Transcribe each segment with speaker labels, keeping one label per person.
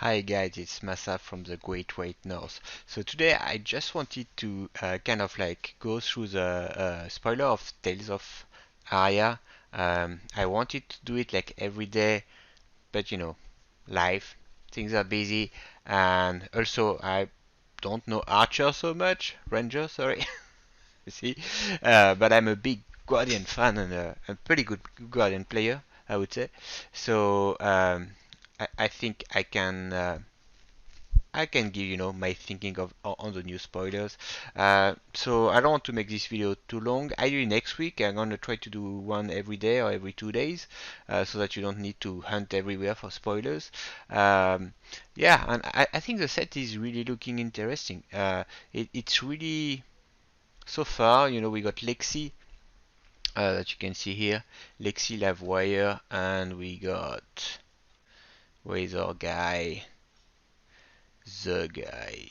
Speaker 1: Hi guys, it's Massa from the Great White North. So today I just wanted to kind of like go through the spoiler of Tales of Aria. I wanted to do it like every day, but life, things are busy, and also I don't know Archer so much, Ranger, sorry. You see, but I'm a big Guardian fan and a pretty good Guardian player, I would say. So I think I can give my thinking of on the new spoilers. So I don't want to make this video too long. Ideally next week I'm gonna try to do one every day or every 2 days, so that you don't need to hunt everywhere for spoilers. Yeah, and I think the set is really looking interesting. It's really so far. We got Lexi that you can see here, Lexi Live Wire, and we got where is our guy? The guy.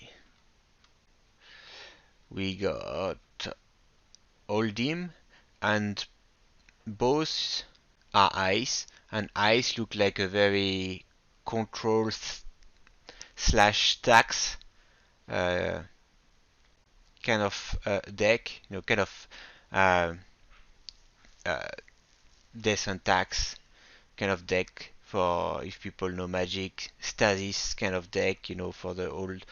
Speaker 1: We got Oldhim, and both are ice, and ice look like a very control slash stacks uh, kind of deck, kind of uh, uh, decent tax kind of deck for if people know Magic, Stasis kind of deck, for the old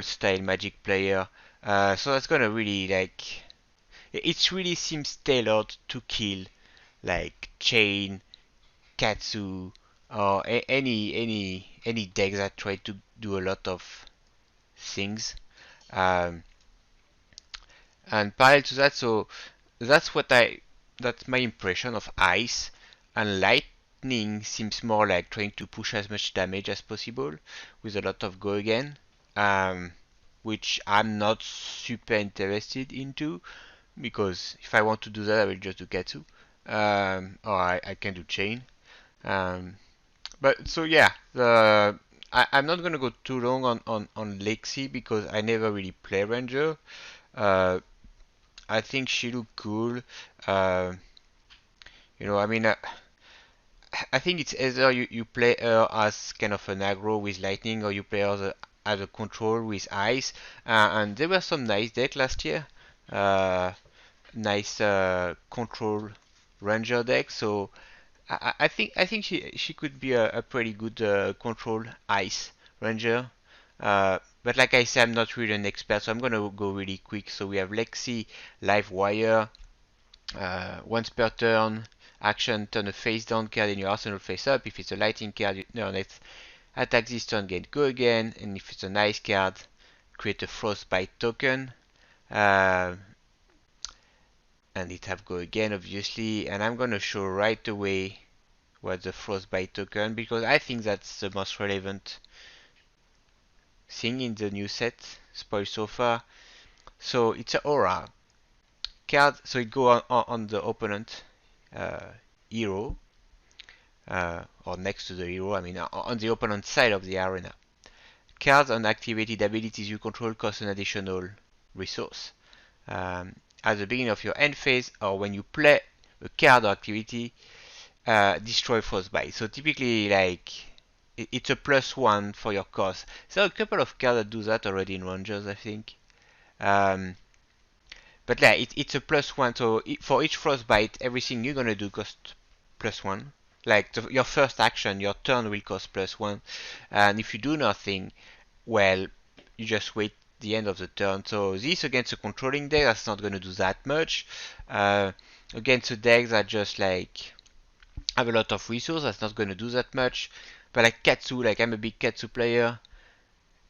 Speaker 1: style Magic player. So that's gonna really like it really seems tailored to kill like Chain, Katsu, or any deck that try to do a lot of things. Um, and parallel to that, so that's what I that's my impression of Ice, and Lightning seems more like trying to push as much damage as possible with a lot of go again, um, which I'm not super interested into, because if I want to do that I will just do Katsu, or I can do Chain. Um, but so yeah, I'm not gonna go too long on Lexi because I never really play Ranger. Uh, I think she look cool. Uh, I mean, I think it's either you play her as kind of an aggro with lightning, or you play her as a control with ice. And there were some nice deck last year. Uh, Nice control ranger deck. So I think she could be a pretty good control ice ranger. But like I said, I'm not really an expert, so I'm gonna go really quick. So we have Lexi, Live Wire, once per turn, action, turn a face down card in your arsenal face up. If it's a lightning card, you turn it, attack this turn, get go again, and if it's an ice card, create a Frostbite Token. Uh, and it have go again, obviously, and I'm gonna show right away what's the Frostbite Token, because I think that's the most relevant thing in the new set, spoil so far. So it's an aura card, so it go on the opponent uh, hero, or next to the hero, I mean on the opponent side of the arena. Cards and activated abilities you control cost an additional resource. At the beginning of your end phase, or when you play a card or activity, destroy Frostbite. So typically, like, it's a +1 for your cost. There are a couple of cards that do that already in Rangers, I think. But yeah, it's a +1. So for each Frostbite, everything you're gonna do costs +1. Like your first action, your turn will cost +1. And if you do nothing, well, you just wait the end of the turn. So this against a controlling deck, that's not gonna do that much. Against a deck that just like have a lot of resources, that's not gonna do that much. But like Katsu, like I'm a big Katsu player.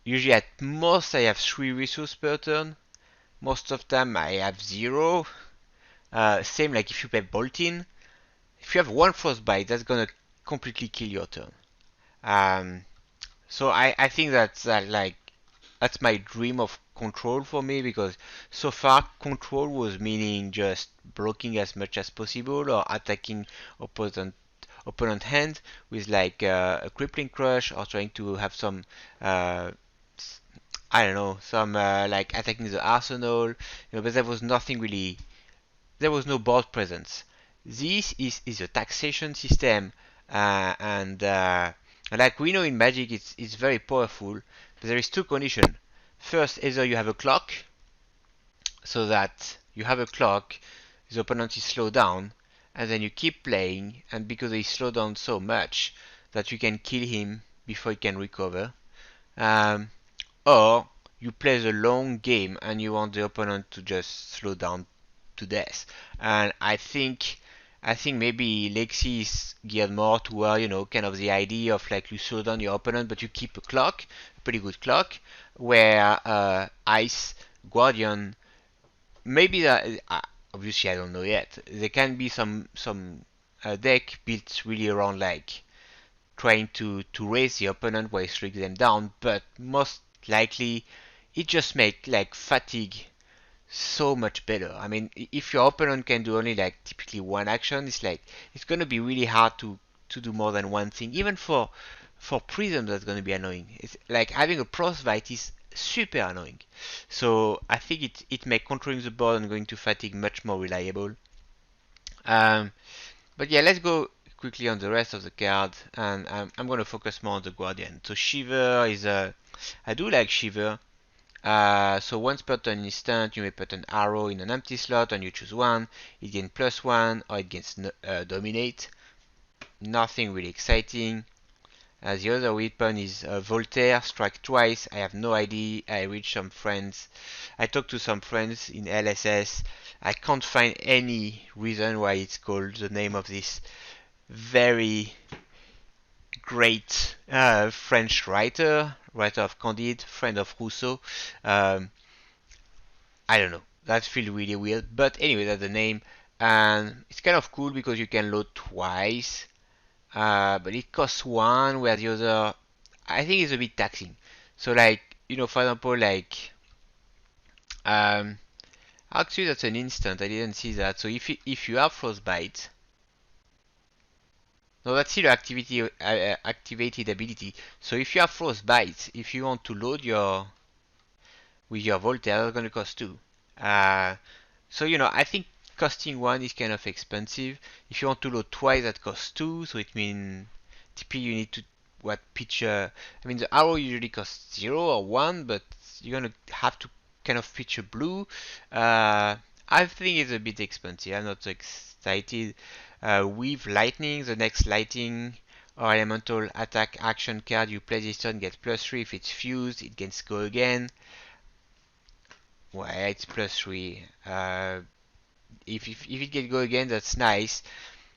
Speaker 1: Usually at most I have 3 resources per turn. Most of them I have 0. Same like if you play Boltin. If you have 1 Frostbite, that's gonna completely kill your turn. Um, so I think that's like that's my dream of control for me, because so far control was meaning just blocking as much as possible or attacking opponent hand with like a crippling crush, or trying to have some uh, I don't know, some like attacking the arsenal, but there was nothing really, there was no board presence. This is a taxation system, and And like we know in Magic, it's very powerful, but there is two conditions. First, either you have a clock, so that you have a clock, the opponent is slowed down, and then you keep playing, and because he slowed down so much that you can kill him before he can recover. Um, or you play the long game and you want the opponent to just slow down to death. And I think maybe Lexi is geared more toward, kind of the idea of like you slow down your opponent but you keep a clock, a pretty good clock, where Ice Guardian, maybe that, obviously I don't know yet. There can be some deck built really around like trying to raise the opponent while striking them down, but most likely it just make like fatigue so much better. I mean, if your opponent can do only like typically one action, it's like it's gonna be really hard to do more than one thing. Even for Prism, that's gonna be annoying. It's like having a Frostbite is super annoying. So I think it make controlling the board and going to fatigue much more reliable. Um, but yeah, let's go quickly on the rest of the card, and I'm going to focus more on the Guardian. So Shiver is a, I do like Shiver. So once per turn instant, you may put an arrow in an empty slot and you choose one. It gains +1 or it gains Dominate. Nothing really exciting. The other weapon is Voltaire, strike twice. I have no idea. I reached some friends. I talked to some friends in LSS. I can't find any reason why it's called the name of this very great French writer of Candide, friend of Rousseau. Um, I don't know. That feels really weird. But anyway, that's the name. And it's kind of cool because you can load twice. But it costs one, where the other, I think, is a bit taxing. So, like, for example, like, um, actually, that's an instant. I didn't see that. So, if you have Frostbite, no, that's still activated ability. So, if you have Frostbite, if you want to load with your Voltaire, that's gonna cost two. Uh, so, I think costing one is kind of expensive. If you want to load twice, that costs two. So it means typically you need to picture. I mean, the arrow usually costs 0 or 1, but you're gonna have to kind of picture blue. I think it's a bit expensive. I'm not so excited. With lightning, the next lightning or elemental attack action card you play this turn gets +3 if it's fused. It gets go again. Well, it's +3. If it can go again, that's nice.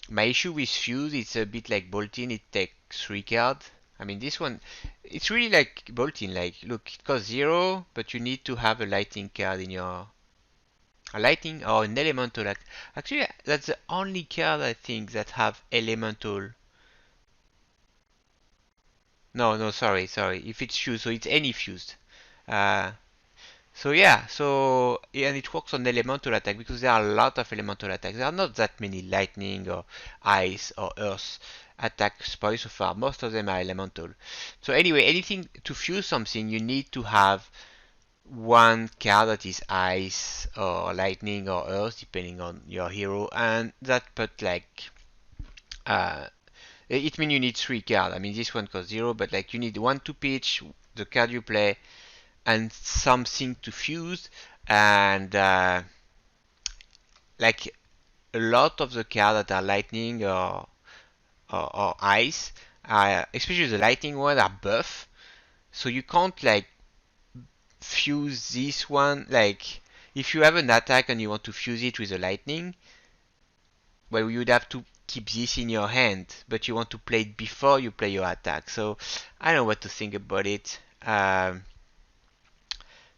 Speaker 1: My issue with Fuse, it's a bit like Boltin, it takes 3 cards. I mean, this one, it's really like Boltin. Like, look, it costs 0, but you need to have a lightning card in your... A lightning or an elemental. Actually, that's the only card I think that have elemental. No, no, sorry. If it's fused, so it's any fused. Uh, So yeah, and it works on elemental attack because there are a lot of elemental attacks. There are not that many lightning or ice or earth attacks by so far. Most of them are elemental. So anyway, anything to fuse something, you need to have one card that is ice or lightning or earth, depending on your hero, and that put like it means you need 3 cards. I mean, this one costs 0, but like you need one to pitch the card you play and something to fuse, and like a lot of the cards that are lightning or ice, especially the lightning one, are buff, so you can't like fuse this one. Like if you have an attack and you want to fuse it with a lightning, well, you'd have to keep this in your hand, but you want to play it before you play your attack. So I don't know what to think about it.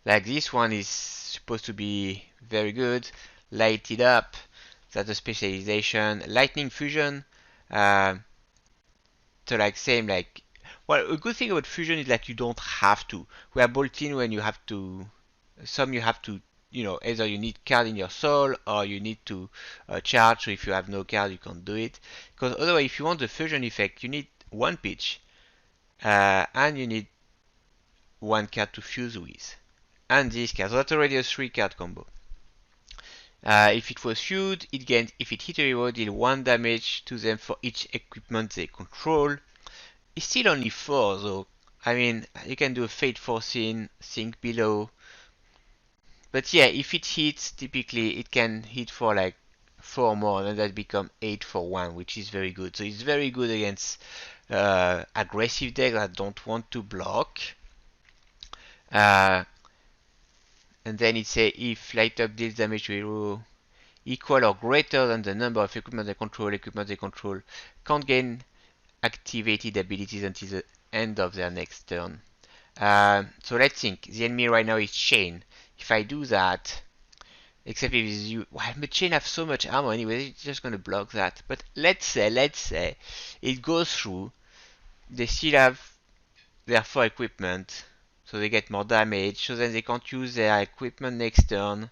Speaker 1: Like this one is supposed to be very good. Light it up. That's a specialization. Lightning fusion. Uh, so like same like. Well, a good thing about fusion is like you don't have to. Where Boltin, when you have to, some you have to, either you need card in your soul or you need to charge. So if you have no card, you can't do it. Because otherwise, if you want the fusion effect, you need one pitch, and you need one card to fuse with. And this card. So that's already a 3-card combo. If it was fused, it gains, if it hit a hero, deal 1 damage to them for each equipment they control. It's still only 4 though. I mean, you can do a Fate Forcing, Sink Below. But yeah, if it hits, typically it can hit for like 4 more, and that become 8 for 1, which is very good. So it's very good against aggressive decks that don't want to block. Uh, and then it say if light up deals damage to hero equal or greater than the number of equipment they control can't gain activated abilities until the end of their next turn. So let's think. The enemy right now is Chain. If I do that, except if it's you, well, but Chain have so much armor anyway, it's just gonna block that. But let's say it goes through. They still have their 4 equipment, so they get more damage. So then they can't use their equipment next turn.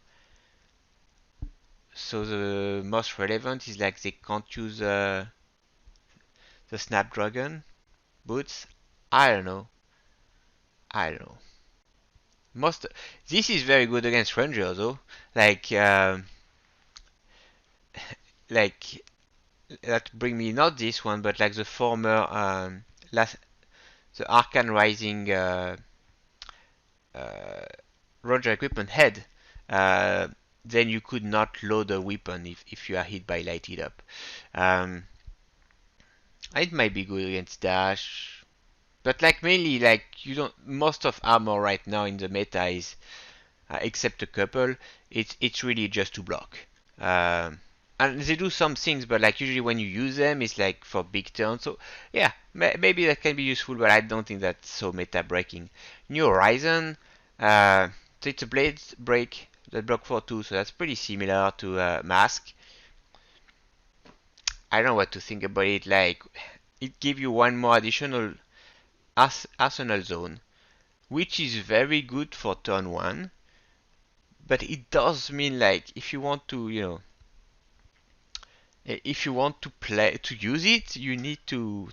Speaker 1: So the most relevant is like they can't use the Snapdragon boots. I don't know. I don't know. Most this is very good against Ranger though. Like like that bring me not this one, but like the former last the Arcane Rising uh, Ranger equipment head. Uh, then you could not load a weapon if you are hit by lighted up. Um, it might be good against dash, but like mainly like you don't. Most of armor right now in the meta is except a couple. It's really just to block. Um, and they do some things, but like usually when you use them, it's like for big turns. So yeah, maybe that can be useful, but I don't think that's so meta breaking. New Horizon, so it's a blade break that block for 2, so that's pretty similar to Mask. I don't know what to think about it. Like it gives you one more additional arsenal zone, which is very good for turn 1. But it does mean like if you want to, if you want to play to use it, you need to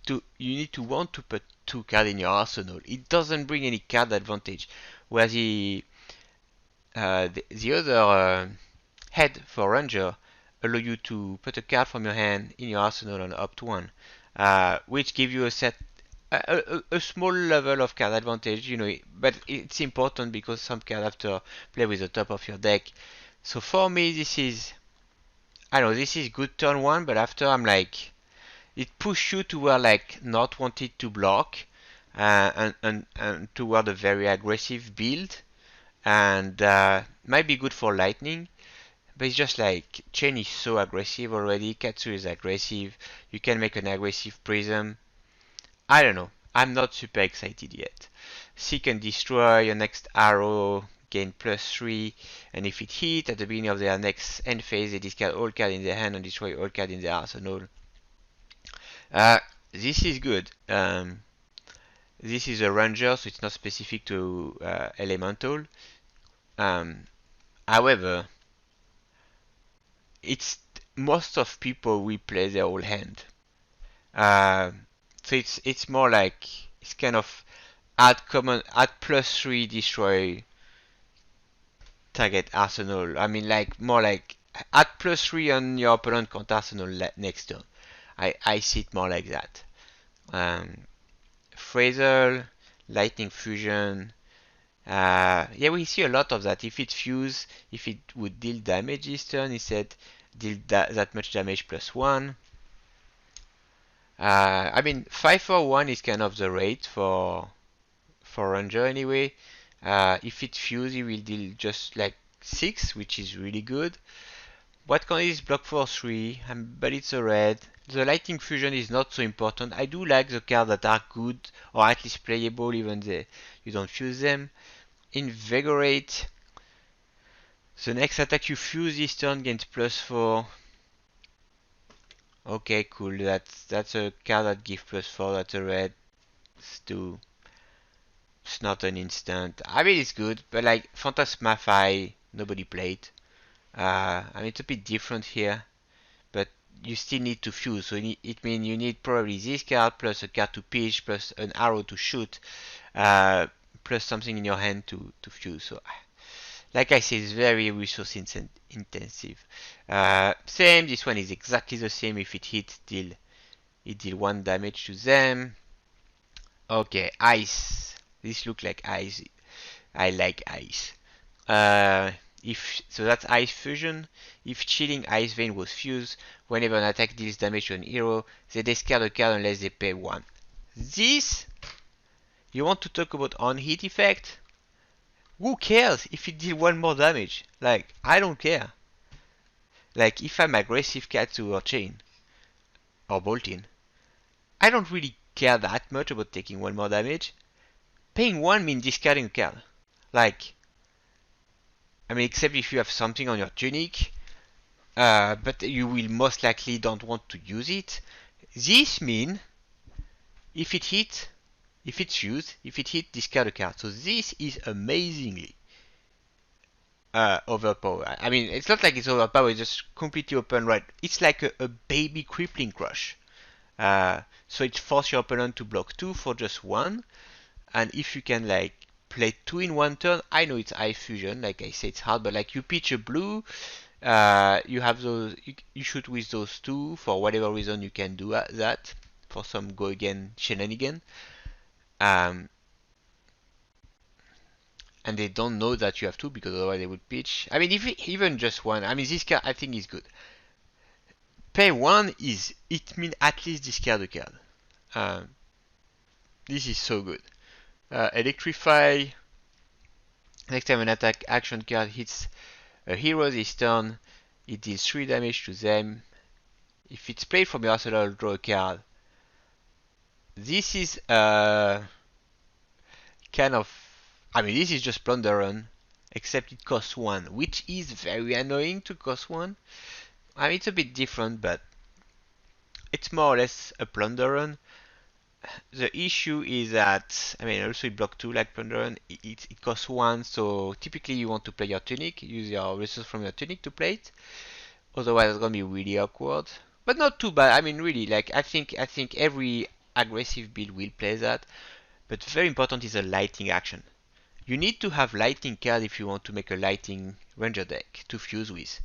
Speaker 1: want to put 2 cards in your arsenal. It doesn't bring any card advantage. Where the other head for Ranger allow you to put a card from your hand in your arsenal on up to 1, which give you a small level of card advantage, but it's important because some cards have to play with the top of your deck. So for me, I know this is good turn 1, but after I'm like, it push you to where like not wanted to block, and toward a very aggressive build, and might be good for lightning. But it's just like Chain is so aggressive already. Katsu is aggressive. You can make an aggressive Prism. I don't know. I'm not super excited yet. Seek and destroy. Your next arrow gain +3, and if it hit at the beginning of their next end phase, they discard all cards in their hand and destroy all cards in their arsenal. Uh, this is good. This is a ranger, so it's not specific to elemental. However, it's most of people will play their whole hand. Uh, so it's more like it's kind of add +3 destroy target arsenal. I mean like more like add +3 on your opponent count arsenal next turn. I see it more like that. Phrasal, lightning fusion. Yeah, we see a lot of that. If it fuse, if it would deal damage this turn, it said deal that much damage +1. I mean 5 for 1 is kind of the rate for Ranger anyway. If it fuse, it will deal just like 6, which is really good. What can is block for 3, but it's a red. The lightning fusion is not so important. I do like the cards that are good or at least playable even though you don't fuse them. Invigorate. The next attack you fuse this turn gains +4. Okay, cool. That's a card that gives +4. That's a red. It's not an instant. I mean, it's good, but like Phantasmafy, nobody played. I mean, it's a bit different here, but you still need to fuse. So it means you need probably this card plus a card to pitch plus an arrow to shoot, plus something in your hand to fuse. So, like I said, it's very resource intensive. Same. This one is exactly the same. If it hits, it deal 1 damage to them. Okay, ice. This look like ice. I like ice. Uh, if so, that's ice fusion. If chilling ice vein was fused, whenever an attack deals damage to an hero, they discard a card unless they pay one. This, you want to talk about on hit effect? Who cares if it deals one more damage? Like, I don't care. Like, if I'm aggressive Katsu or Chain or Boltin, I don't really care that much about taking one more damage. Paying one means discarding a card. Like, I mean, except if you have something on your tunic, but you will most likely don't want to use it. This means if it hit, if it's used, if it hit, discard a card. So this is amazingly overpowered. I mean, it's not like it's overpowered, it's just completely open right. It's like a baby crippling crush. So it forces your opponent to block 2 for just 1. And if you can like play 2 in 1 turn, I know it's high fusion, like I say it's hard, but like you pitch a blue, you have those, you shoot with those 2 for whatever reason you can do that for some go again shenanigan. Um, and they don't know that you have 2 because otherwise they would pitch. I mean, if even just 1, I mean this card I think is good. Pay 1 is, it means at least discard a card. Um, this is so good. Electrify. Next time an attack action card hits a hero this turn, it deals 3 damage to them. If it's played from your arsenal, draw a card. This is kind of, I mean, this is just Plunder Run, except it costs 1, which is very annoying to cost 1. I mean, it's a bit different, but it's more or less a Plunder Run. The issue is that, I mean, also it block 2 like Plunder Run, it costs 1, so typically you want to play your tunic, use your resource from your tunic to play it. Otherwise, it's gonna be really awkward. But not too bad. I mean, really, like I think every aggressive build will play that. But very important is a lighting action. You need to have lighting card if you want to make a lighting ranger deck to fuse with,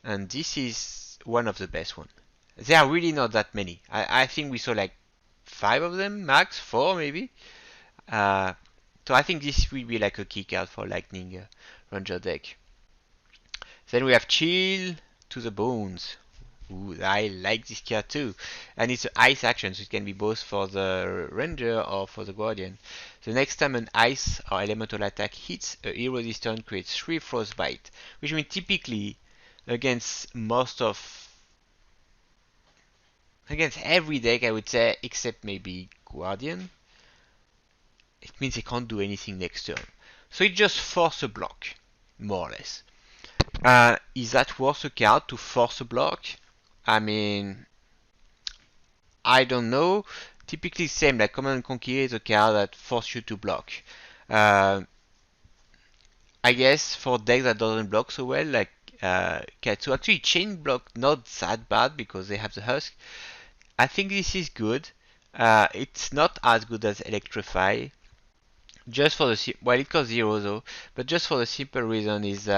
Speaker 1: and this is one of the best one. There are really not that many. I think we saw like 5 of them, max 4 maybe. Uh, so I think this will be like a key card for lightning ranger deck. Then we have chill to the bones. Ooh, I like this card too. And it's an ice action, so it can be both for the ranger or for the guardian. The next time an ice or elemental attack hits a hero this turn, creates 3 frostbite, which means typically against against every deck I would say, except maybe guardian, it means they can't do anything next turn. So it just force a block, more or less. Is that worth a card to force a block? I mean, I don't know. Typically same, like Command and Conquer is a card that forces you to block. Uh, I guess for decks that doesn't block so well, like Katsu, actually Chain block not that bad because they have the Husk. I think this is good. It's not as good as Electrify. Just for the, well, it costs 0 though, but just for the simple reason is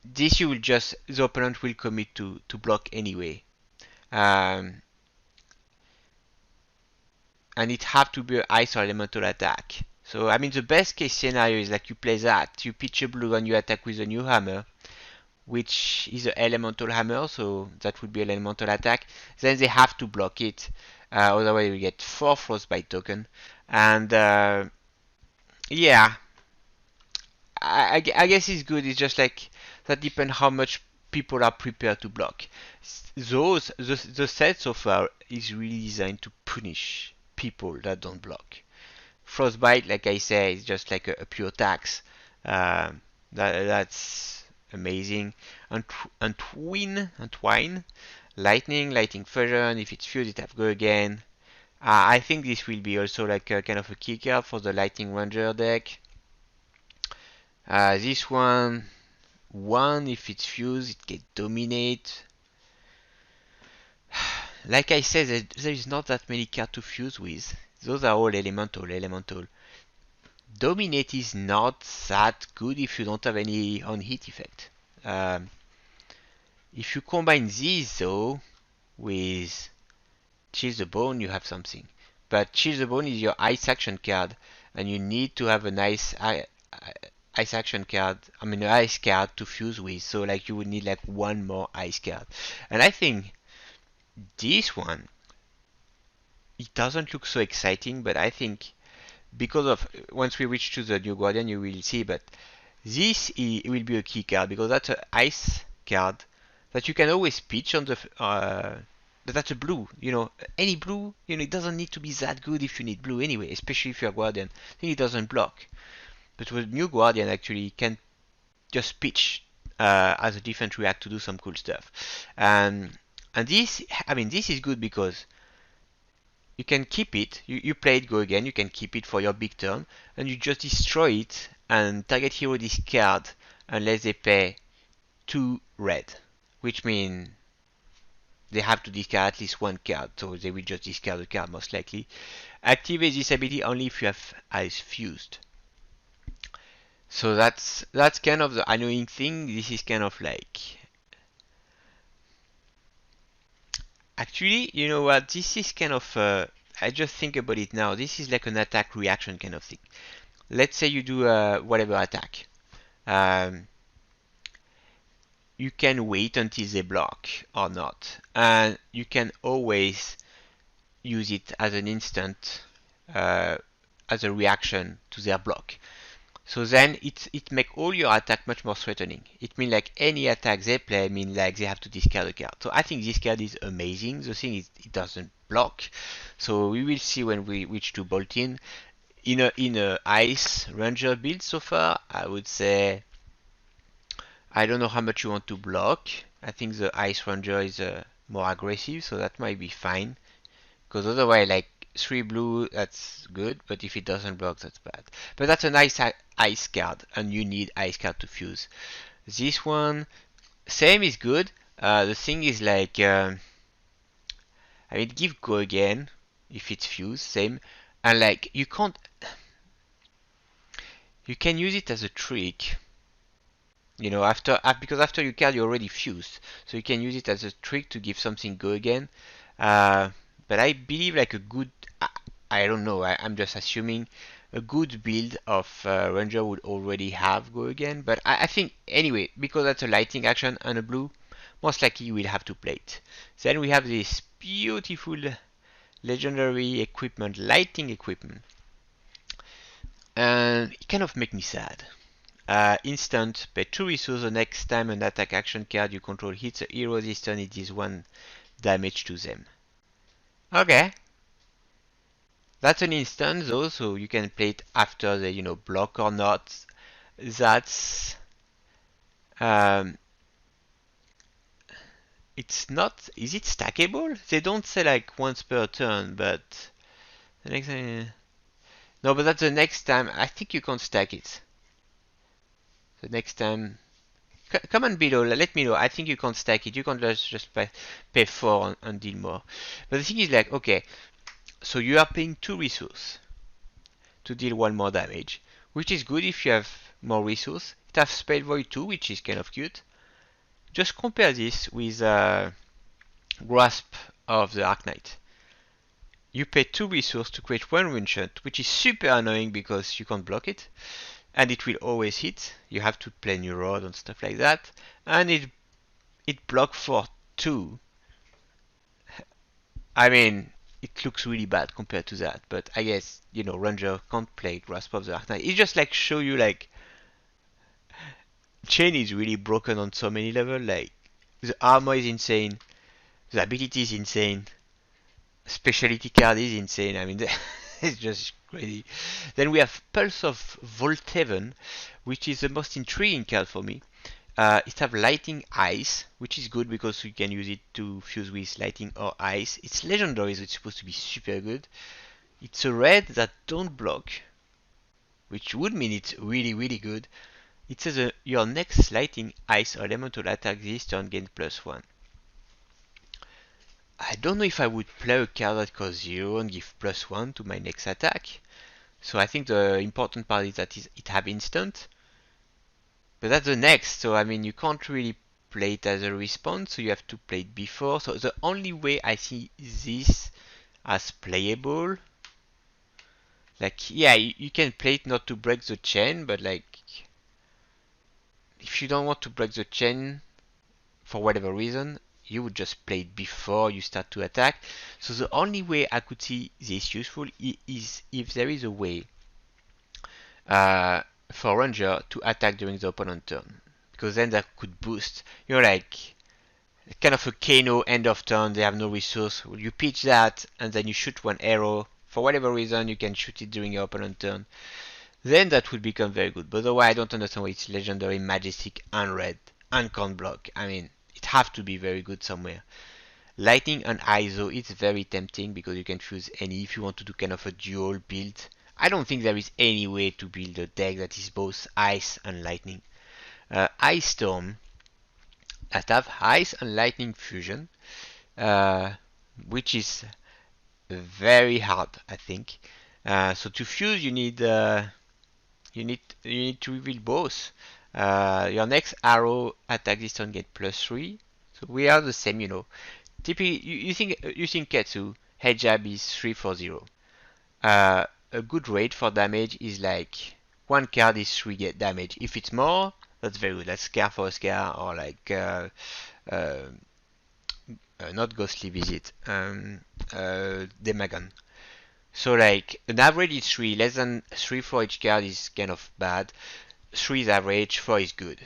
Speaker 1: this you will just, the opponent will commit to block anyway. Um, and it have to be an ice or elemental attack. So I mean the best case scenario is like you play that, you pitch a blue and you attack with a new hammer, which is an elemental hammer, so that would be an elemental attack. Then they have to block it, otherwise we get 4 Frostbite Token. And yeah, I guess it's good, it's just like, that depends how much people are prepared to block. The set so far is really designed to punish people that don't block. Frostbite, like I say, is just like a pure tax. That's amazing. Entwine, lightning fusion. If it's fused, it have go again. I think this will be also like a kind of a key card for the lightning ranger deck. This one, if it's fused, it can dominate. Like I said, there is not that many cards to fuse with. Those are all elemental. Dominate is not that good if you don't have any on hit effect. If you combine these though with Chill the Bone, you have something. But Chill the Bone is your ice action card, and you need to have a nice ice action card, I mean an ice card to fuse with, so like you would need like one more ice card. And I think this one, it doesn't look so exciting, but I think because of, once we reach to the new Guardian you will see, but this will be a key card because that's an ice card that you can always pitch on the but that's a blue, any blue, it doesn't need to be that good if you need blue anyway, especially if you're Guardian. I think it doesn't block. But with new Guardian actually can just pitch as a defense react to do some cool stuff. And this, I mean, this is good because you can keep it. You play it, go again. You can keep it for your big turn, and you just destroy it and target hero discard unless they pay 2 red, which means they have to discard at least one card, so they will just discard the card most likely. Activate this ability only if you have ice fused. So that's kind of the annoying thing. This is kind of like, actually, you know what? This is kind of I just think about it now. This is like an attack reaction kind of thing. Let's say you do whatever attack. You can wait until they block or not, and you can always use it as an instant as a reaction to their block. So then it make all your attack much more threatening. It means like any attack they play mean like they have to discard a card. So I think this card is amazing. The thing is it doesn't block. So we will see when we reach to Boltin. In a ice ranger build so far, I would say I don't know how much you want to block. I think the ice ranger is more aggressive, so that might be fine. Because otherwise, like 3 blue, that's good, but if it doesn't block, that's bad. But that's a nice ice card, and you need ice card to fuse. This one, same is good. The thing is like, I mean, give go again if it's fused, same. And like, you can't, you can use it as a trick. Because after you card, you're already fused. So you can use it as a trick to give something go again. But I believe like a good, I don't know, I'm just assuming a good build of Ranger would already have go again. But I think anyway, because that's a lighting action and a blue, most likely you will have to play it. Then we have this beautiful legendary equipment, lighting equipment. And it kind of makes me sad. Instant, pay 2 resources the next time an attack action card you control hits a hero this turn, it is 1 damage to them. Okay. That's an instant though, so you can play it after they, block or not. That's it's not, is it stackable? They don't say like once per turn, but the next time, no, but that's the next time. I think you can't stack it. The next time, comment below, let me know. I think you can't stack it. You can just pay 4 and deal more. But the thing is like, okay, so you are paying 2 resources to deal 1 more damage, which is good if you have more resources. It has Spell Void 2, which is kind of cute. Just compare this with Grasp of the Arc Knight. You pay 2 resources to create 1 rune shot, which is super annoying because you can't block it. And it will always hit. You have to play new road and stuff like that. And it blocks for 2. I mean, it looks really bad compared to that. But I guess, Ranger can't play Grasp of the Arc Knight. It's just like show you like Chain is really broken on so many levels. Like the armor is insane. The ability is insane. Specialty card is insane. I mean, it's just crazy. Then we have Pulse of Voltevan, which is the most intriguing card for me. It have Lighting Ice, which is good because you can use it to fuse with Lighting or Ice. It's legendary, so it's supposed to be super good. It's a red that don't block, which would mean it's really, really good. It says your next Lighting Ice or elemental attack this turn gain +1. I don't know if I would play a card that costs 0 and give +1 to my next attack. So I think the important part is that it have instant. But that's the next, so I mean you can't really play it as a response, so you have to play it before. So the only way I see this as playable Like, yeah, you can play it not to break the chain, but like, if you don't want to break the chain for whatever reason, you would just play it before you start to attack. So the only way I could see this useful is if there is a way uh, for Ranger to attack during the opponent turn, because then that could boost. You're like kind of a Kano end of turn. They have no resource. You pitch that, and then you shoot one arrow. For whatever reason, you can shoot it during your opponent turn. Then that would become very good. But otherwise, I don't understand why it's legendary, majestic, and red, and can't block. I mean, it have to be very good somewhere. Lightning and ice, though, it's very tempting because you can fuse any if you want to do kind of a dual build. I don't think there is any way to build a deck that is both ice and lightning. Ice Storm that have ice and lightning fusion, uh, which is very hard, I think. So to fuse, you need to reveal both. Your next arrow attack this turn get +3. So we are the same, you know. Typically, you think Ketsu head jab is 3 for 0. A good rate for damage is like one card is 3 get damage. If it's more, that's very good. That's Scare for a Scare or like uh, not Ghostly Visit, Demagon. So like an average is 3, less than 3 for each card is kind of bad. 3 is average, 4 is good.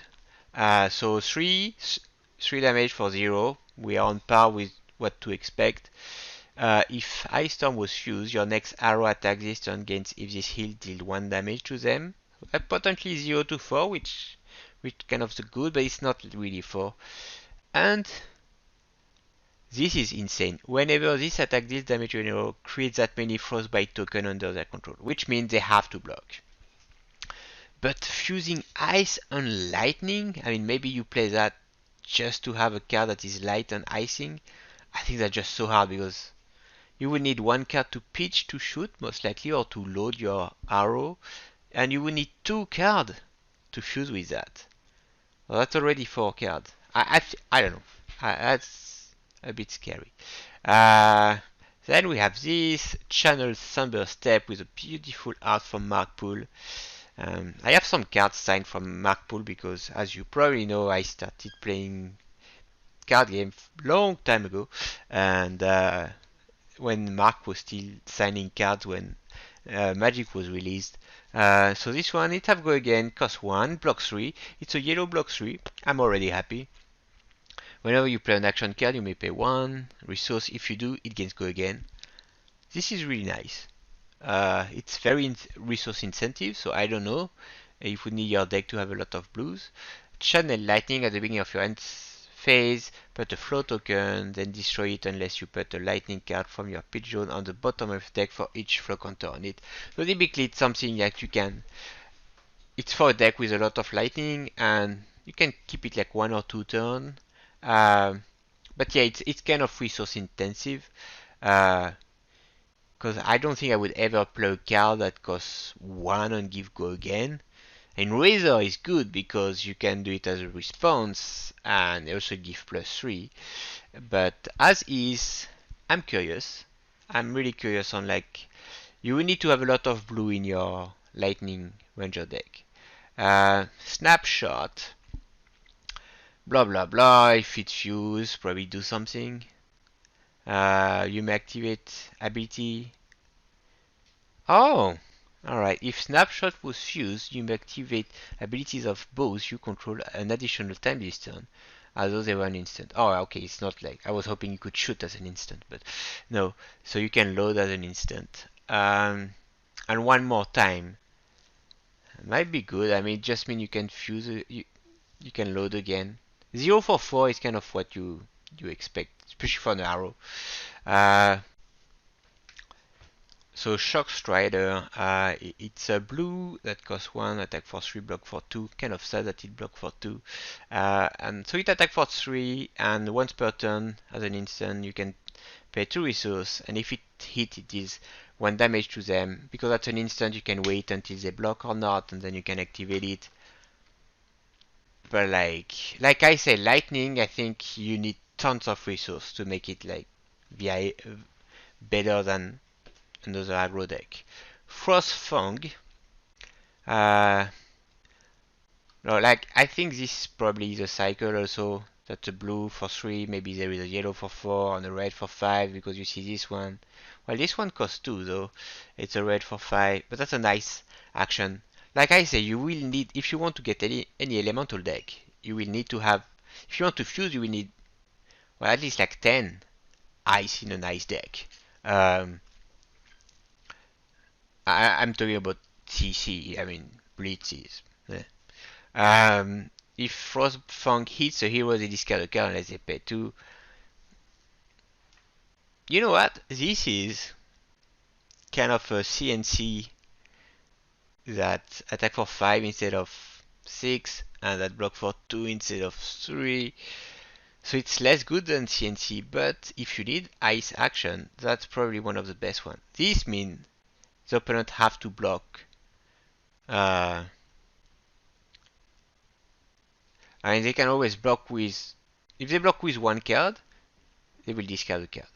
Speaker 1: So 3 damage for 0. We are on par with what to expect. If Ice Storm was fused, your next arrow attack this turn gains if this heal deal 1 damage to them. Potentially 0 to 4, which kind of the good, but it's not really 4. And this is insane. Whenever this attack deals damage to an hero, creates that many Frostbite Token under their control, which means they have to block. But fusing Ice and Lightning, I mean, maybe you play that just to have a card that is light and icing. I think that's just so hard because you would need one card to pitch to shoot, most likely, or to load your arrow, and you would need 2 cards to fuse with that. Well, that's already 4 cards. I don't know. That's a bit scary. Then we have this Channel Somber Step with a beautiful art from Mark Poole. I have some cards signed from Mark Poole because, as you probably know, I started playing card games long time ago, and when Mark was still signing cards when Magic was released. So this one, it have go again, cost 1, block 3. It's a yellow block 3. I'm already happy. Whenever you play an action card, you may pay 1 resource. If you do, it gains go again. This is really nice. It's very resource incentive, so I don't know if you need your deck to have a lot of blues. Channel Lightning at the beginning of your end phase, put a flow token, then destroy it unless you put a lightning card from your pitch zone on the bottom of the deck for each flow counter on it. So typically it's something like you can, it's for a deck with a lot of lightning and you can keep it like 1 or 2 turns. But yeah, it's kind of resource intensive. Because I don't think I would ever play a card that costs 1 and give go again. And Razor is good because you can do it as a response and also give +3. But as is, I'm curious. I'm really curious on like, you will need to have a lot of blue in your Lightning Ranger deck. Snapshot. Blah blah blah, if it's fused, probably do something. You may activate ability. Oh! Alright, if Snapshot was fused, you may activate abilities of both you control an additional time this turn, as though they were an instant. Oh, okay, it's not like, I was hoping you could shoot as an instant, but no. So you can load as an instant. And one more time. It might be good, I mean, it just means you can fuse, you can load again. 0 for 4 is kind of what you expect, especially for an arrow. So Shock Strider, it's a blue that costs 1, attack for 3, block for 2. Kind of sad that it block for 2. And so it attack for 3, and once per turn, as an instant, you can pay 2 resource, and if it hit, it is 1 damage to them. Because that's an instant, you can wait until they block or not, and then you can activate it. But like I said, Lightning, I think you need tons of resource to make it like better than another aggro deck. Frostfang. Uh, no, like I think this is probably the cycle also. That's a blue for 3, maybe there is a yellow for 4 and a red for 5 because you see this one. Well, this one costs 2 though. It's a red for 5, but that's a nice action. Like I say, you will need, if you want to get any elemental deck, you will need to have, if you want to fuse, you will need, well, at least like 10 ice in a nice deck. Um, I'm talking about CC, I mean, blitzes. Yeah. If Frostfang hits a hero, they discard a card unless they pay 2. You know what? This is kind of a CNC that attack for 5 instead of 6, and that block for 2 instead of 3. So it's less good than CNC, but if you need ice action, that's probably one of the best ones. This means the opponent have to block. I mean, they can always block with. If they block with 1 card, they will discard a card.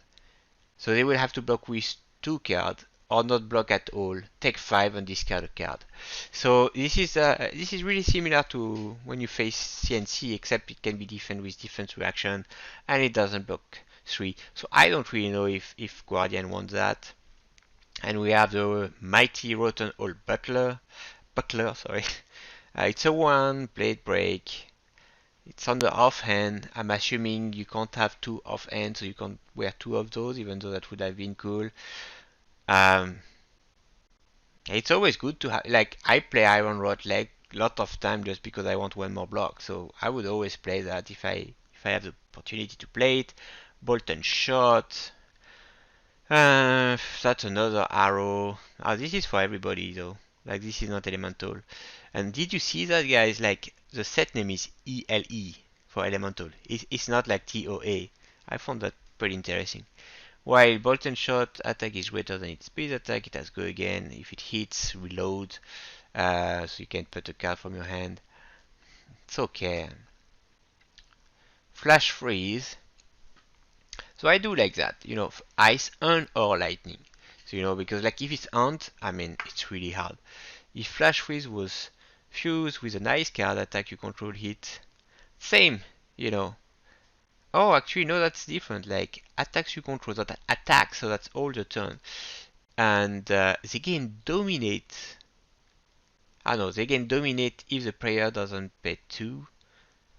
Speaker 1: So they will have to block with 2 cards or not block at all. Take 5 and discard a card. So this is really similar to when you face CNC, except it can be defended with defense reaction and it doesn't block 3. So I don't really know if Guardian wants that. And we have the Mighty Rotten Old Butler, sorry. It's a 1 blade break. It's on the offhand. I'm assuming you can't have 2 offhand, so you can't wear 2 of those, even though that would have been cool. It's always good to have, like, I play Iron Rod Leg a lot of time just because I want 1 more block, so I would always play that if I have the opportunity to play it. Bolt and Shot. That's another arrow. This is for everybody though. Like, this is not elemental. And did you see that, guys? Like, the set name is ELE for elemental. It's not like TOA. I found that pretty interesting. While Bolt and Shot attack is greater than its speed attack, it has go again. If it hits, reload. So you can put a card from your hand. It's okay. Flash Freeze. So I do like that, you know, ice and or lightning. So, you know, because like if it's Ant, I mean, it's really hard. If Flash Freeze was fused with an ice card, attack you control hit, same, you know. Oh, actually, no, that's different. Like, attacks you control, that attack, so that's all the turn. And they can dominate. I know, they can dominate if the player doesn't pay 2.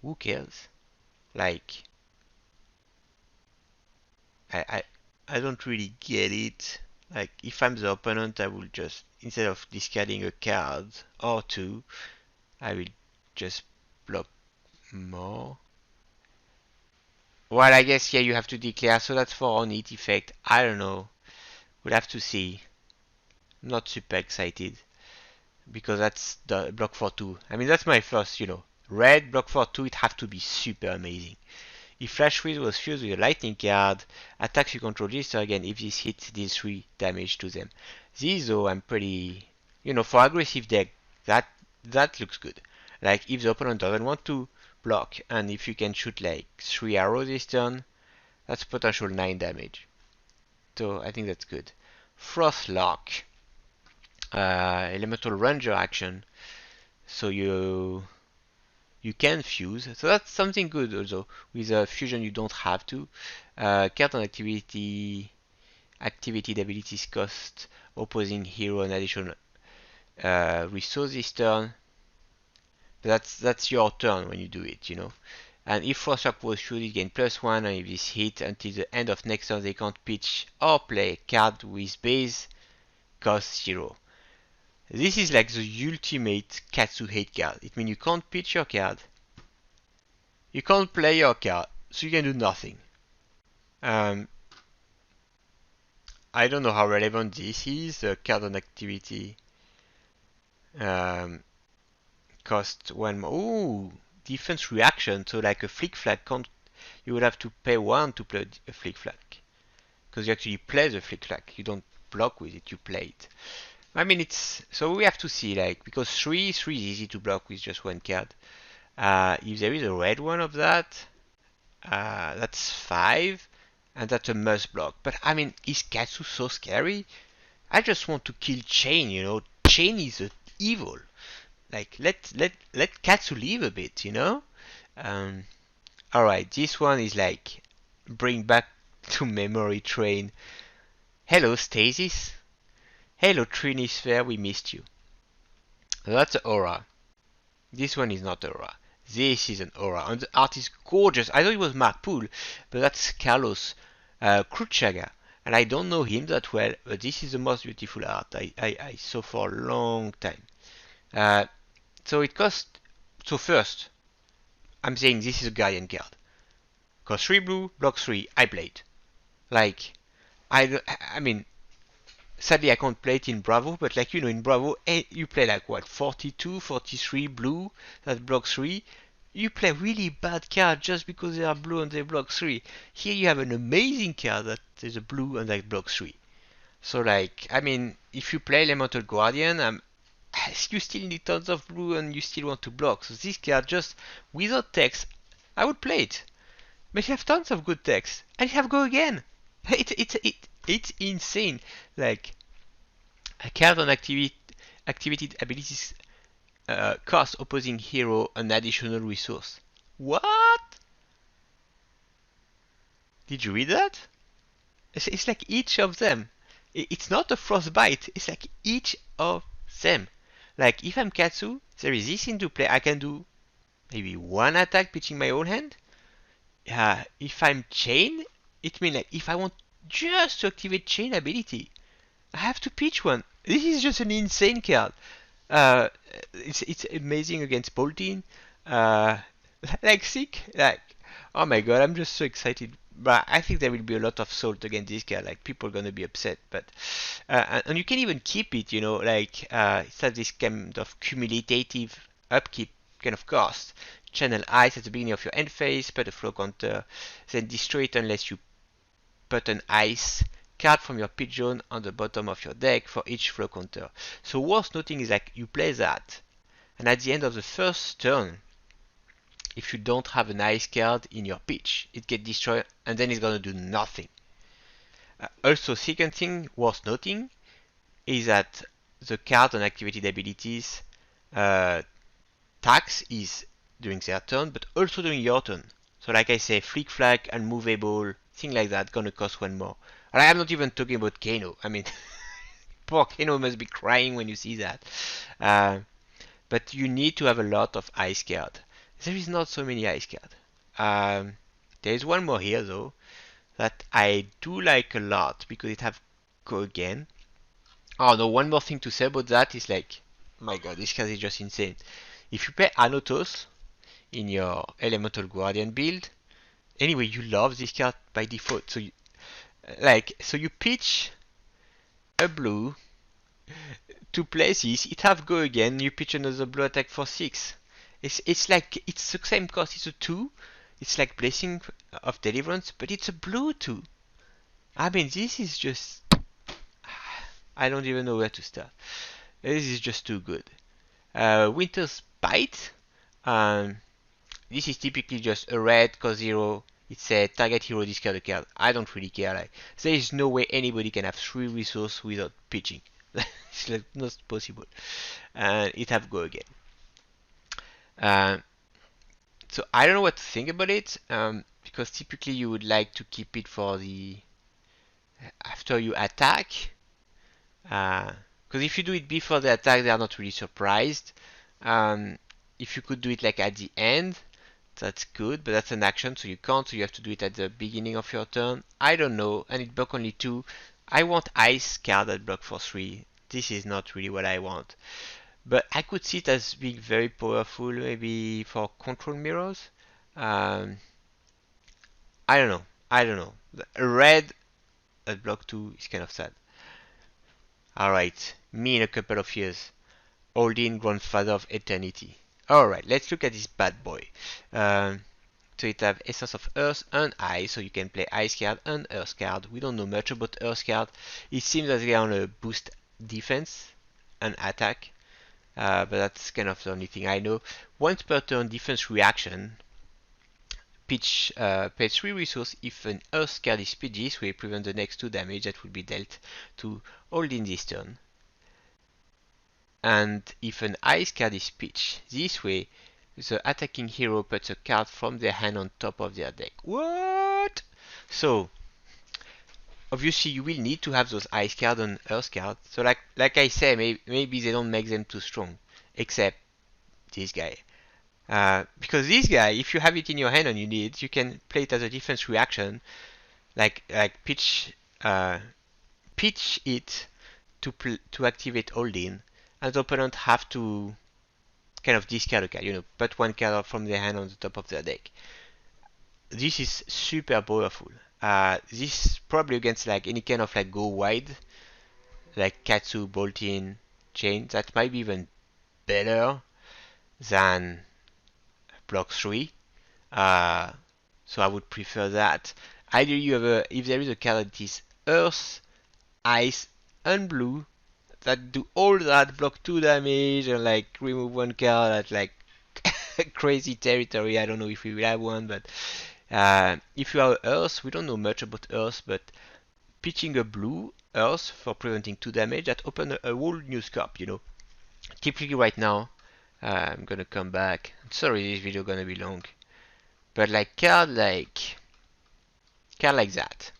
Speaker 1: Who cares? Like, I, I don't really get it. Like, if I'm the opponent, I will just, instead of discarding a card or 2, I will just block more. Well, I guess, yeah, you have to declare, so that's for on hit effect. I don't know. We'll have to see. Not super excited. Because that's the block for 2. I mean, that's my first, you know. Red, block for 2, it have to be super amazing. If Flash Freeze was fused with a lightning card, attacks you control this again. If this hits, deals 3 damage to them. These, though, I'm pretty, you know, for aggressive deck, that looks good. Like, if the opponent doesn't want to block, and if you can shoot like 3 arrows this turn, that's potential 9 damage. So I think that's good. Frostlock, elemental ranger action. So you can fuse. So that's something good also. With a fusion you don't have to. Card on activity abilities cost opposing hero an additional resource this turn. But that's your turn when you do it, you know. And if Frostlock was fused, you gain +1, and if this hit until the end of next turn, they can't pitch or play card with base cost 0. This is like the ultimate Katsu hate card. It means you can't pitch your card, you can't play your card, so you can do nothing. I don't know how relevant this is. The card on activity cost 1 more. Ooh, defense reaction. So like a flick flag can't. You would have to pay 1 to play a flick flag, because you actually play the flick flag. You don't block with it. You play it. I mean, it's so we have to see, like, because 3 is easy to block with just 1 card. If there is a red one of that, that's 5, and that's a must block. But I mean, is Katsu so scary? I just want to kill Chain, you know. Chain is evil. Like let Katsu live a bit, you know. Um, all right, this one is like bring back to memory train. Hello, Stasis. Hello, Trinisphere. We missed you. That's Aura. This one is not Aura. This is an Aura. And the art is gorgeous. I thought it was Mark Poole, but that's Carlos Cruchaga. And I don't know him that well, but this is the most beautiful art I saw for a long time. Uh, so it costs. So first, I'm saying this is a Guardian card. Cost 3 blue, block 3. I played. Like, I mean, sadly I can't play it in Bravo, but like you know in Bravo you play like what 42, 43 blue that block 3. You play really bad card just because they are blue and they block 3. Here you have an amazing card that is a blue and that blocks 3. So like I mean if you play Elemental Guardian you still need tons of blue and you still want to block. So this card just without text I would play it. But you have tons of good text and you have go again. It's insane. Like a card on activated abilities cost opposing hero an additional resource. What? Did you read that? It's like each of them. It's not a frostbite. It's like each of them. Like if I'm Katsu, there is this into play. I can do maybe one attack pitching my own hand. If I'm chain, it means like if I want just to activate chain ability, I have to pitch one. This is just an insane card. Uh, it's amazing against Boltin. Uh, like sick. Like oh my god, I'm just so excited. But I think there will be a lot of salt against this card. Like people are gonna be upset. But and you can even keep it. You know, like it's has this kind of cumulative upkeep kind of cost. Channel ice at the beginning of your end phase, put a flow counter, then destroy it unless you put an ice card from your pigeon on the bottom of your deck for each flow counter. So worth noting is like you play that, and at the end of the first turn, if you don't have an ice card in your pitch, it gets destroyed and then it's gonna do nothing. Also, second thing worth noting is that the card on activated abilities uh, tax is during their turn, but also during your turn. So like I say, flick flag, unmovable, thing like that, gonna cost one more. And I'm not even talking about Kano. I mean, poor Kano must be crying when you see that. Uh, but you need to have a lot of ice card. There is not so many ice card. There is one more here though that I do like a lot because it have go again. Oh no, one more thing to say about that is like, my god, this card is just insane. If you play Anotos in your Elemental Guardian build, anyway, you love this card by default. So you pitch a blue to play this, it have go again, you pitch another blue attack for 6. It's like it's the same cost, it's a 2. It's like Blessing of Deliverance, but it's a blue 2. I mean this is just I don't even know where to start. This is just too good. Winter's Bite. This is typically just a red cost 0. It's a target hero discard a card. I don't really care. Like there is no way anybody can have 3 resources without pitching. It's like not possible. And it have go again. So I don't know what to think about it. Because typically you would like to keep it for the after you attack. Because if you do it before the attack, they are not really surprised. If you could do it like at the end, that's good, but that's an action, so you can't, so you have to do it at the beginning of your turn. I don't know, and it block only 2. I want ice card that block for 3. This is not really what I want. But I could see it as being very powerful, maybe for control mirrors. I don't know. I don't know. A red that block 2 is kind of sad. Alright, me in a couple of years. Oldhim, grandfather of eternity. Alright, let's look at this bad boy. So it have Essence of Earth and Ice, so you can play Ice card and Earth card. We don't know much about Earth card. It seems that they are on a boost defense and attack, but that's kind of the only thing I know. Once per turn defense reaction, pay 3 resource if an Earth card is pitched this way, prevent the next 2 damage that will be dealt to Oldhim this turn. And if an Ice card is pitched this way, the attacking hero puts a card from their hand on top of their deck. What? So obviously you will need to have those Ice card and Earth card. So like I say, maybe they don't make them too strong, except this guy. Because this guy, if you have it in your hand and you need it, you can play it as a defense reaction, like pitch it to activate Oldhim, and the opponent have to kind of discard a card, put 1 card from their hand on the top of their deck. This is super powerful. This probably against like any kind of like go wide, like Katsu, Boltin, Chain, that might be even better than block 3. So I would prefer that. Ideally, if there is a card that is Earth, Ice, and Blue, that do all that, block 2 damage, and like remove 1 card at like crazy territory. I don't know if we will have one, but if you are Earth, we don't know much about Earth, but pitching a blue Earth for preventing 2 damage, that opens a whole new scope, Typically right now, I'm gonna come back. Sorry, this video gonna be long, but like card like that.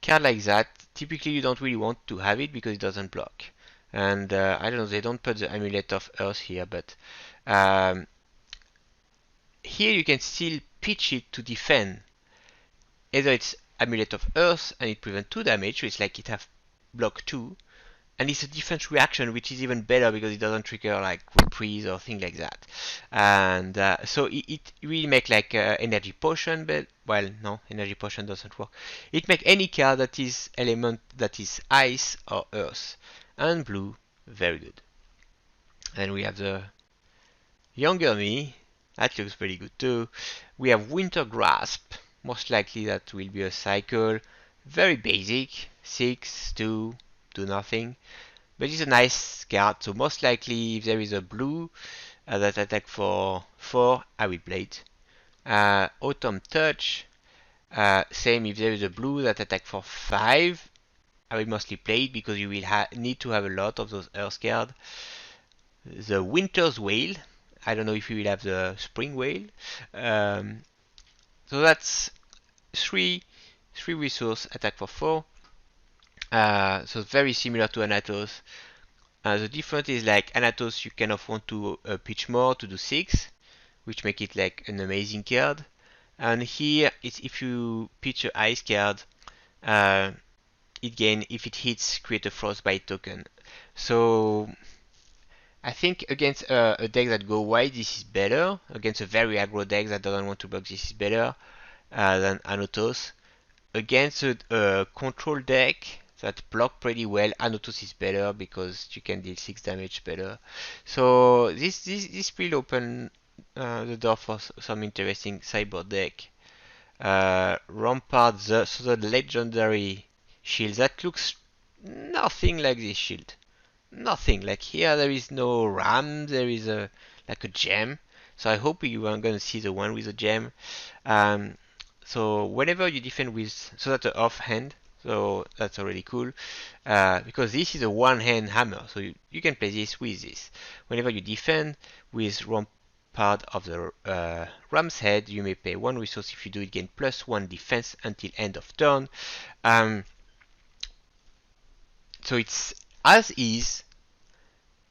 Speaker 1: Card like that, typically you don't really want to have it because it doesn't block. And I don't know, they don't put the Amulet of Earth here, but here you can still pitch it to defend. Either it's Amulet of Earth and it prevents 2 damage, so it's like it have block 2, and it's a defense reaction, which is even better because it doesn't trigger like reprise or things like that. And so it really make like energy potion, but well, no, energy potion doesn't work. It make any card that is element that is ice or earth, and blue, very good. And we have the younger me, that looks pretty good too. We have Winter Grasp, most likely that will be a cycle, very basic, 6, 2, do nothing, but it's a nice card. So most likely if there is a blue that attack for 4, I will play it. Autumn Touch, same, if there is a blue that attack for 5, I will mostly play it because you will need to have a lot of those earth cards. The Winter's Whale, I don't know if you will have the Spring Whale. So that's 3 resource, attack for 4. So very similar to Anatos. The difference is like Anatos, you kind of want to pitch more to do 6, which make it like an amazing card. And here, it's if you pitch a ice card, it gain, if it hits, create a Frostbite Token. So I think against a deck that go wide, this is better. Against a very aggro deck that doesn't want to block, this is better than Anatos. Against a control deck that block pretty well, Anatos is better because you can deal 6 damage better. So this will open the door for some interesting cyber deck. Rampart, so the legendary shield, that looks nothing like this shield. Nothing. Like here there is no ram, there is like a gem. So I hope you are going to see the one with the gem. So whenever you defend with, so that's an offhand, so that's already cool, because this is a one-hand hammer, so you can play this with this. Whenever you defend with Rampart of the Ram's Head, you may pay 1 resource. If you do it, gain +1 defense until end of turn. So it's as is,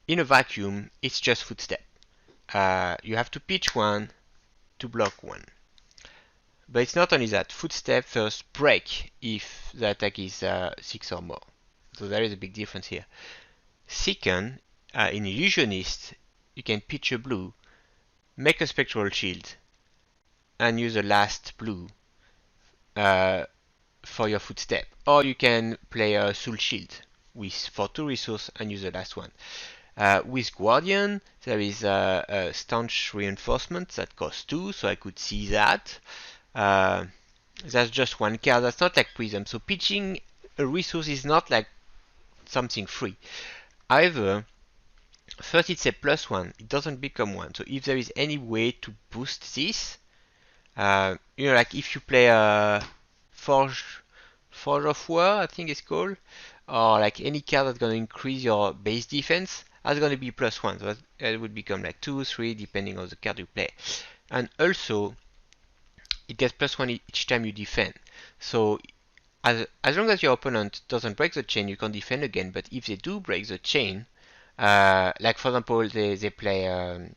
Speaker 1: in a vacuum, it's just footstep. You have to pitch 1 to block 1. But it's not only that. Footstep first break if the attack is 6 or more. So there is a big difference here. Second, in Illusionist, you can pitch a blue, make a Spectral Shield, and use the last blue for your footstep. Or you can play a Soul Shield for 2 resources and use the last one. With Guardian, there is a Staunch Reinforcement that costs 2, so I could see that. That's just 1 card. That's not like Prism. So pitching a resource is not like something free. However, First, it's a +1. It doesn't become 1. So if there is any way to boost this, like if you play a Forge of War, I think it's called, or like any card that's gonna increase your base defense, that's gonna be +1. So it would become like 2, 3, depending on the card you play. And also, it gets +1 each time you defend. So as long as your opponent doesn't break the chain, you can defend again. But if they do break the chain, like for example, they play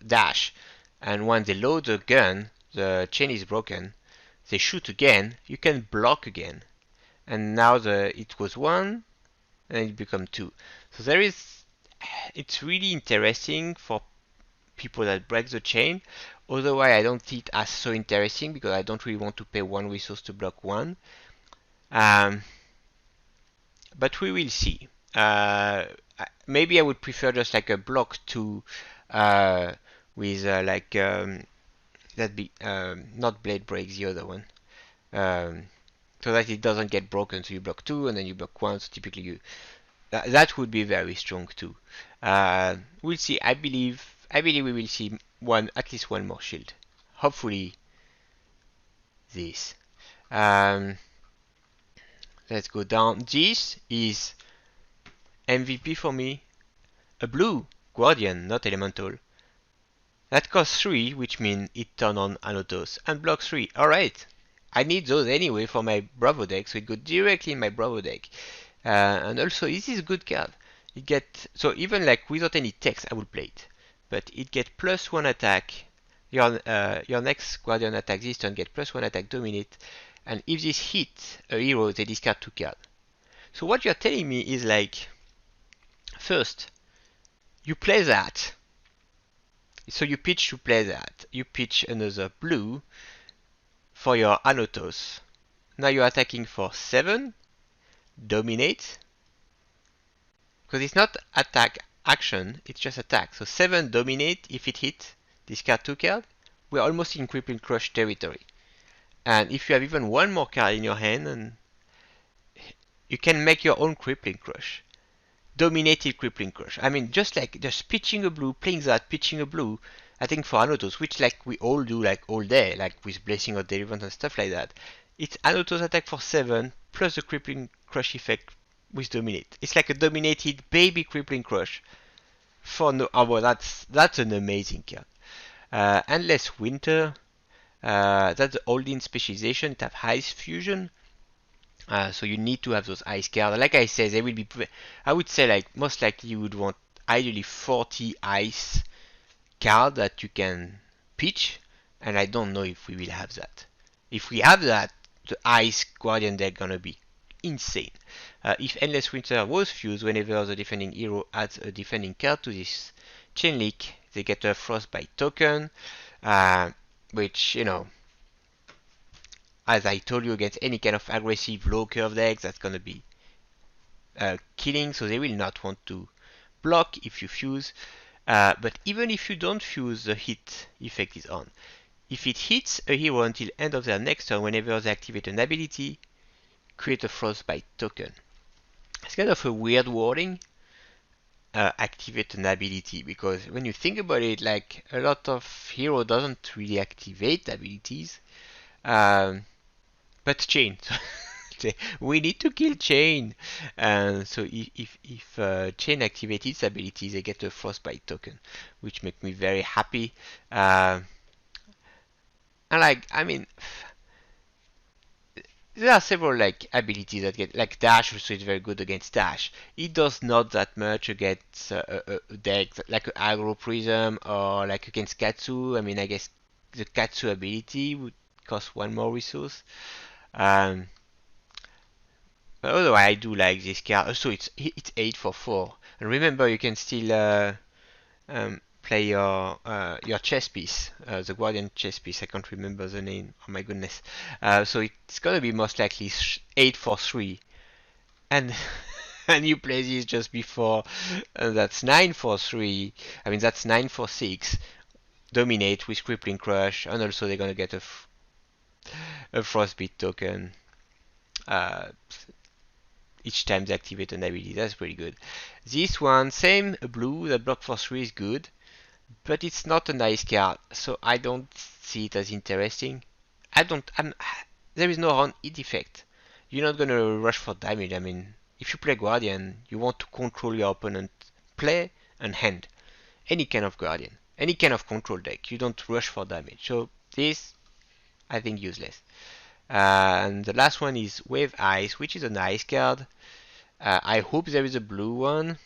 Speaker 1: dash, and when they load the gun, the chain is broken. They shoot again, you can block again, and now it was 1, and it become 2. So it's really interesting for people that break the chain. Otherwise, I don't see it as so interesting because I don't really want to pay 1 resource to block 1. Um, but we will see. Maybe I would prefer just like a block 2 with like that be not blade break, the other one, so that it doesn't get broken. So you block 2 and then you block 1. So typically that would be very strong too. We'll see. I believe we will see at least one more shield. Hopefully this. Um, let's go down. This is MVP for me. A blue Guardian, not Elemental. That costs 3, which means it turns on Anotos and blocks 3. Alright. I need those anyway for my Bravo deck, so it goes directly in my Bravo deck. And also, this is a good card. So even like without any text, I would play it. But it gets +1 attack. Your next Guardian attack this turn get +1 attack, dominate. And if this hits a hero, they discard 2 cards. So what you're telling me is like, first, you play that. So you pitch to play that. You pitch another blue for your Anotos. Now you're attacking for 7. Dominate. Because it's not attack action, it's just attack. So 7 dominate. If it hits, discard 2 cards. We're almost in Crippling Crush territory. And if you have even one more card in your hand, and you can make your own Crippling Crush. Dominated Crippling Crush. I mean, just pitching a blue, playing that, pitching a blue, I think for Anotos, which like we all do like all day, like with Blessing of Deliverance and stuff like that. It's Anotos attack for 7, plus the Crippling Crush effect with Dominate. It's like a dominated baby Crippling Crush. For no, oh well, that's an amazing card. Endless Winter, that's the Oldhim specialization, it have Ice Fusion. So you need to have those ice cards. Like I said, they will be. I would say like most likely you would want ideally 40 ice cards that you can pitch, and I don't know if we will have that. If we have that, the ice guardian deck gonna be insane. If Endless Winter was fused, whenever the defending hero adds a defending card to this chain link, they get a Frostbite Token, which as I told you, against any kind of aggressive low curve decks, that's gonna be killing, so they will not want to block if you fuse. But even if you don't fuse, the hit effect is on. If it hits a hero until end of their next turn, whenever they activate an ability, create a Frostbite Token. It's kind of a weird wording, activate an ability, because when you think about it, like a lot of hero doesn't really activate abilities. But chain. We need to kill chain. So if chain activates its ability, they get a Frostbite Token, which makes me very happy. And I mean, there are several like abilities that get like dash. Also, is very good against dash. It does not that much against a deck like aggro prism or like against Katsu. I mean, I guess the Katsu ability would cost 1 more resource. But otherwise, I do like this card. Also, it's 8 for 4. And remember, you can still play your chess piece, the Guardian chess piece. I can't remember the name. Oh my goodness. So it's gonna be most likely 8 for 3, and and you play this just before. That's 9 for 3. I mean, that's 9 for 6. Dominate with Crippling Crush, and also they're gonna get a Frostbite Token. Uh, each time they activate an ability. That's pretty good. This one, same blue, that block for 3 is good, but it's not a nice card, so I don't see it as interesting. There is no round hit effect. You're not gonna rush for damage. I mean, if you play Guardian, you want to control your opponent play and hand. Any kind of Guardian, any kind of control deck. You don't rush for damage. So this, I think, useless. And the last one is Wave Ice, which is a nice card. I hope there is a blue one.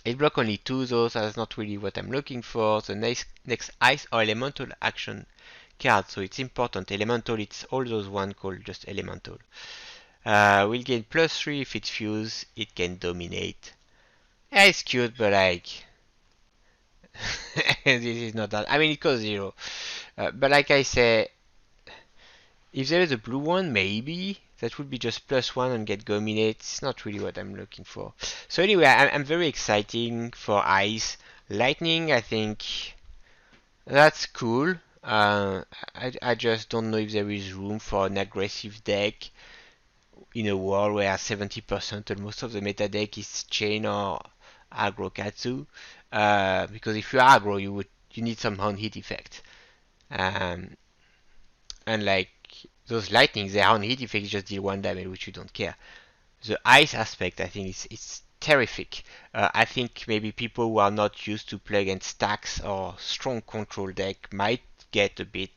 Speaker 1: It blocks only 2 though, so that's not really what I'm looking for. The next Ice or Elemental action card, so it's important. Elemental, it's all those one called just Elemental. We'll gain +3 if it's fused. It can dominate. Yeah, it's cute, but like this is not that. I mean, it costs 0. But like I say, if there is a blue one, maybe that would be just +1 and get dominate. It's not really what I'm looking for. So anyway, I'm very exciting for Ice. Lightning, I think that's cool. I just don't know if there is room for an aggressive deck in a world where 70% and most of the meta deck is chain or aggro Katsu. Because if you aggro, you need some on hit effect. And like those lightnings, their on hit effect just deal 1 damage, which you don't care. The ice aspect, I think, it's terrific. I think maybe people who are not used to play against stacks or strong control deck might get a bit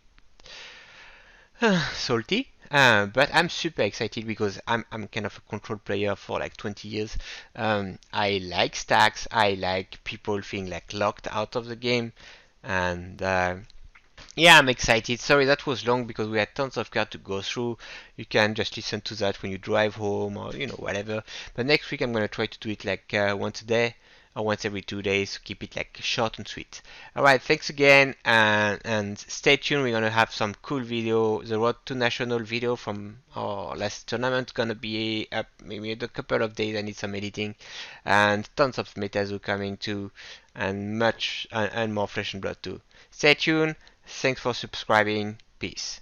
Speaker 1: salty. But I'm super excited because I'm kind of a control player for like 20 years. I like stacks. I like people feeling like locked out of the game, and yeah, I'm excited. Sorry that was long because we had tons of cards to go through. You can just listen to that when you drive home or whatever. But next week I'm gonna try to do it like once a day or once every 2 days. Keep it like short and sweet. Alright, thanks again, and stay tuned. We're gonna have some cool video. The Road to National video from our last tournament gonna be up maybe in a couple of days. I need some editing, and tons of Metazo coming too, and much and more Flesh and Blood too. Stay tuned. Thanks for subscribing. Peace.